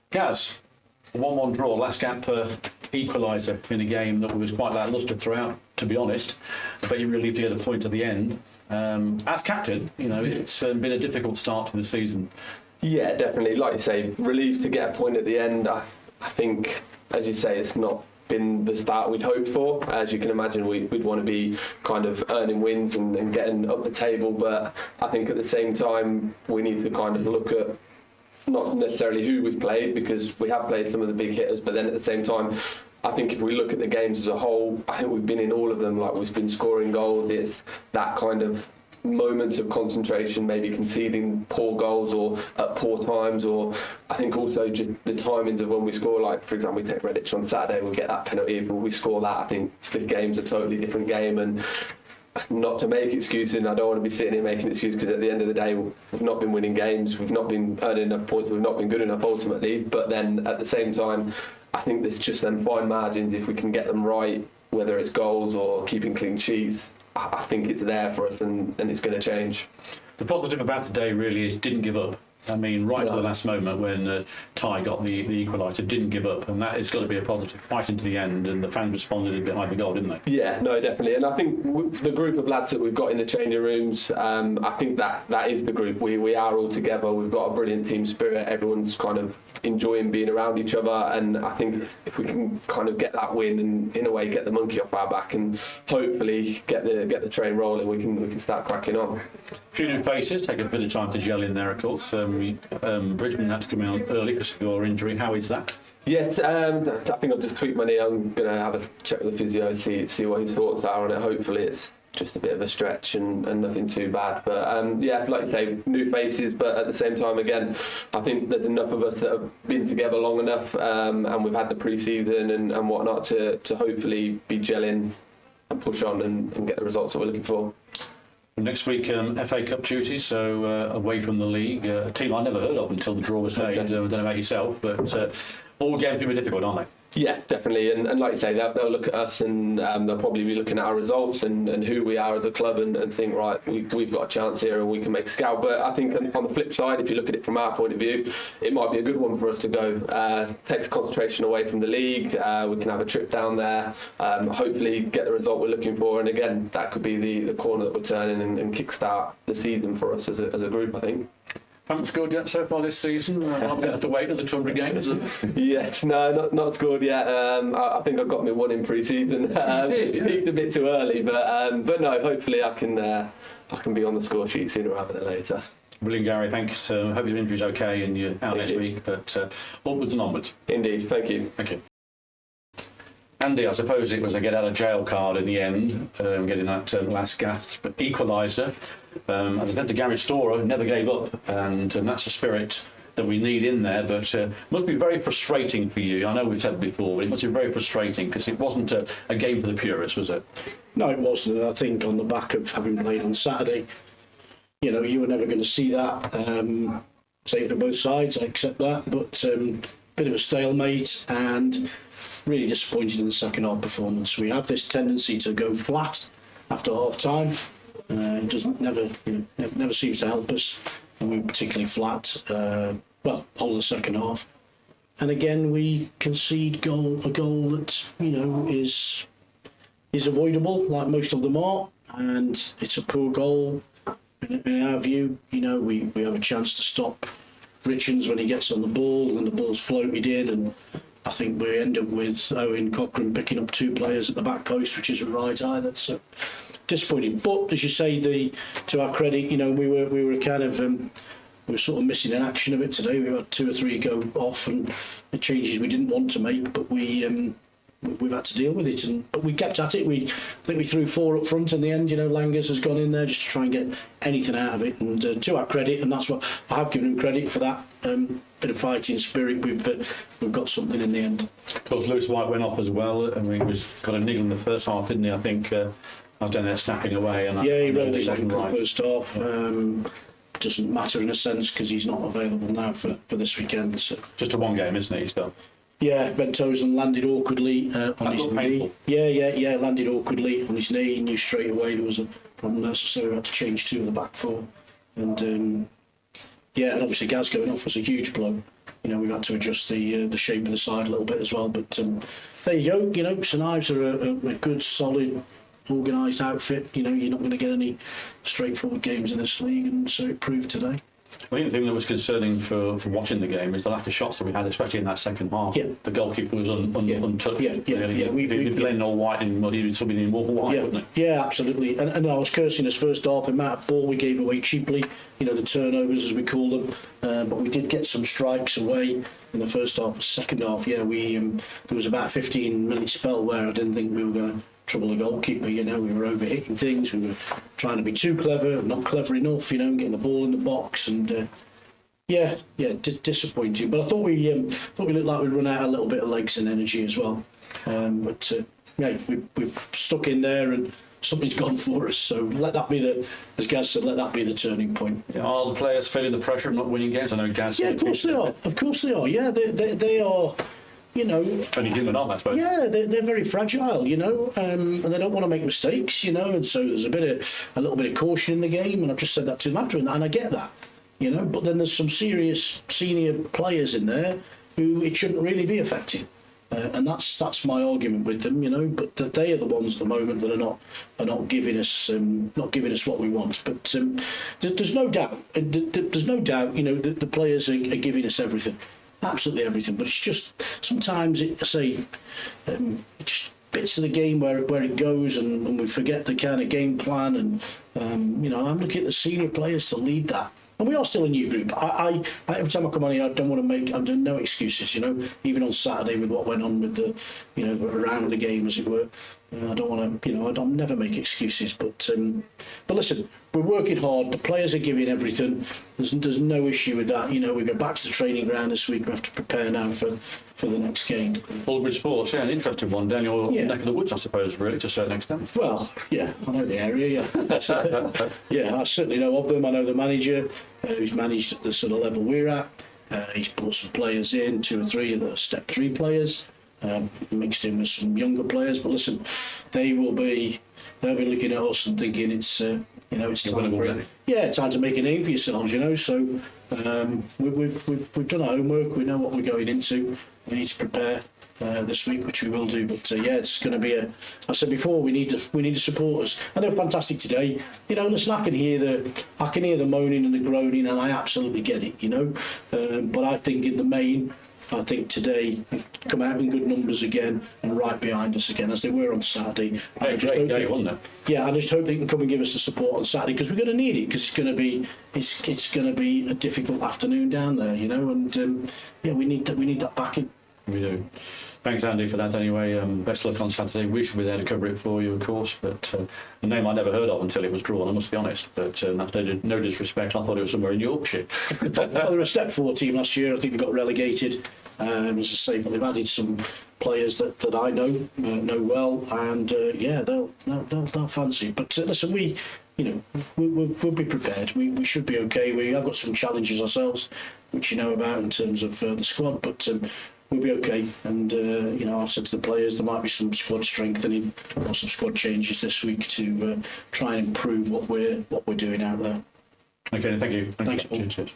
Gaz, a 1-1 draw, last gap equaliser in a game that was quite lacklustre throughout, to be honest. But you're relieved to get a point at the end. As captain, it's been a difficult start to the season. Yeah, definitely. Like you say, relieved to get a point at the end. I think, as you say, it's not been the start we'd hoped for. As you can imagine, we'd want to be kind of earning wins and getting up the table. But I think at the same time, we need to kind of look at not necessarily who we've played, because we have played some of the big hitters, but then at the same time, I think if we look at the games as a whole, I think we've been in all of them. Like, we've been scoring goals. It's that kind of moments of concentration, maybe conceding poor goals or at poor times, or I think also just the timings of when we score. Like, for example, we take Redditch on Saturday, we'll get that penalty. If we score that, I think the game's a totally different game. And not to make excuses, and I don't want to be sitting here making excuses, because at the end of the day, we've not been winning games, we've not been earning enough points, we've not been good enough ultimately. But then at the same time, I think there's just them fine margins. If we can get them right, whether it's goals or keeping clean sheets, I think it's there for us, and it's going to change. The positive about today really is didn't give up. I mean, right to the last moment when Ty got the equaliser, didn't give up, and that has got to be a positive. Fight into the end, and the fans responded behind the goal, didn't they? Yeah, no, definitely. And I think the group of lads that we've got in the changing rooms, I think that is the group. We are all together. We've got a brilliant team spirit. Everyone's kind of enjoying being around each other, and I think if we can kind of get that win and in a way get the monkey off our back and hopefully get the train rolling, we can start cracking on. A few new faces, take a bit of time to gel in there, of course. Bridgman had to come out early because of your injury. How is that? Yes, I think I've just tweaked my knee. I'm going to have a check with the physio, see what his thoughts are on it. Hopefully it's just a bit of a stretch and nothing too bad. But yeah, like you say, new faces, but at the same time, again, I think there's enough of us that have been together long enough, and we've had the pre-season and whatnot to hopefully be gelling and push on and get the results that we're looking for. Next week, FA Cup duty, so away from the league. A team I never heard of until the draw was made. I don't know about yourself, but all games will be difficult, aren't they? Yeah, definitely. And like you say, they'll look at us and they'll probably be looking at our results and who we are as a club and think, right, we've got a chance here and we can make a scout. But I think on the flip side, if you look at it from our point of view, it might be a good one for us to go. Takes concentration away from the league. We can have a trip down there, hopefully get the result we're looking for. And again, that could be the corner that we're turning and kickstart the season for us as a group, I think. Haven't scored yet so far this season. I'm going to have to wait another 200 games. Yes, no, not scored yet. I think I got me one in pre-season. Peaked a bit too early, but no. Hopefully, I can be on the score sheet sooner rather than later. Brilliant, Gary. Thanks. Hope your injury's okay and you're out next week. But onwards and onwards. Indeed. Thank you. Thank you. Andy, I suppose it was a get out of jail card in the end, getting that last gasp equaliser. As I said to Gary Stohrer, never gave up, and that's the spirit that we need in there. But must be very frustrating for you. I know we've said it before, but it must be very frustrating because it wasn't a game for the purists, was it? No, it wasn't. I think on the back of having played on Saturday, you were never going to see that. Same for both sides, I accept that. But bit of a stalemate and really disappointed in the second half performance. We have this tendency to go flat after half time. It doesn't never seems to help us, and we're particularly flat. Whole of the second half, and again we concede a goal that is avoidable, like most of them are, and it's a poor goal. In our view, we have a chance to stop Richards when he gets on the ball, and the ball's floated in, and I think we end up with Owen Cochrane picking up two players at the back post, which isn't right either. So disappointing. But as you say, to our credit, we were kind of we were sort of missing an action of it today. We had 2 or 3 go off, and the changes we didn't want to make, but we've had to deal with it. But we kept at it. I think we threw 4 up front in the end. Langers has gone in there just to try and get anything out of it. And to our credit, and that's what I have given him credit for, that bit of fighting spirit. We've got something in the end. Of course, Lewis White went off as well. I mean, he got a niggle in the first half, didn't he? I think I was down there snapping away. And he rolled his ankle first half. Doesn't matter in a sense because he's not available now for this weekend. So. Just a one game, isn't it? He's done. Yeah, Bentosen landed awkwardly on his knee. Yeah, landed awkwardly on his knee. He knew straight away there was a problem there, so we had to change 2 of the back 4. And and obviously Gaz going off was a huge blow. we've had to adjust the shape of the side a little bit as well. But there you go. St Ives are a good, solid, organised outfit. You're not going to get any straightforward games in this league, and so it proved today. I think the thing that was concerning for watching the game is the lack of shots that we had, especially in that second half. Yeah. The goalkeeper was untouched. Yeah. We'd been all white and muddy, he'd still been more white, wouldn't it? Yeah, absolutely. And I was cursing this first half, the amount of ball we gave away cheaply, the turnovers as we call them. But we did get some strikes away in the first half. The second half, there was about a 15-minute spell where I didn't think we were going to trouble the goalkeeper. We were overhitting things, we were trying to be too clever, not clever enough, and getting the ball in the box, and disappointing. But I thought we looked like we'd run out a little bit of legs and energy as well. We've stuck in there, and something's gone for us. So let that be as Gaz said, let that be the turning point. Yeah, are the players feeling the pressure of not winning games? I know Gaz. Yeah, of course they are. Of course they are. Yeah, they are. Only human, aren't they, I suppose? Yeah, they're very fragile, and they don't want to make mistakes, and so there's a little bit of caution in the game, and I've just said that to them after, and I get that, but then there's some serious senior players in there who it shouldn't really be affecting, and that's my argument with them, but they are the ones at the moment that are not giving us what we want, but there's no doubt, the players are giving us everything. Absolutely everything, but it's just sometimes just bits of the game where it goes and we forget the kind of game plan, and I'm looking at the senior players to lead that, and we are still a new group. I every time I come on here, I don't want to make no excuses. Even on Saturday with what went on with the around the game, as it were. I don't want to, I'll never make excuses, but listen, we're working hard. The players are giving everything. There's no issue with that. We go back to the training ground this week. We have to prepare now for the next game. Aldridge Sports, an interesting one down your neck of the woods, I suppose, really, to a certain extent. Well, yeah, I know the area. Yeah, I certainly know of them. I know the manager who's managed at the sort of level we're at. He's brought some players in, 2 or 3 of the step 3 players. Mixed in with some younger players, but listen, they'll be looking at us and thinking it's time time to make a name for yourselves, So we've done our homework. We know what we're going into. We need to prepare this week, which we will do. But it's going to be I said before, we need to support us, and they're fantastic today. Listen, I can hear the moaning and the groaning, and I absolutely get it. But I think in the main, I think today come out in good numbers again and right behind us again, as they were on Saturday. Yeah, I just hope they can come and give us the support on Saturday, because we're going to need it, because it's going to be a difficult afternoon down there, and we need that backing. We do. Thanks, Andy, for that anyway. Best luck on Saturday. We should be there to cover it for you, of course, but a name I never heard of until it was drawn, I must be honest. But that's no disrespect. I thought it was somewhere in Yorkshire. Well, they were a Step 4 team last year. I think they got relegated, as I say, but they've added some players that I know well, and they'll fancy. But listen, we'll be prepared. We should be okay. We have got some challenges ourselves, which you know about in terms of the squad, but we'll be okay. And I've said to the players there might be some squad strengthening or some squad changes this week to try and improve what we're doing out there. Okay, thank you. Thanks, Paul. Cheers.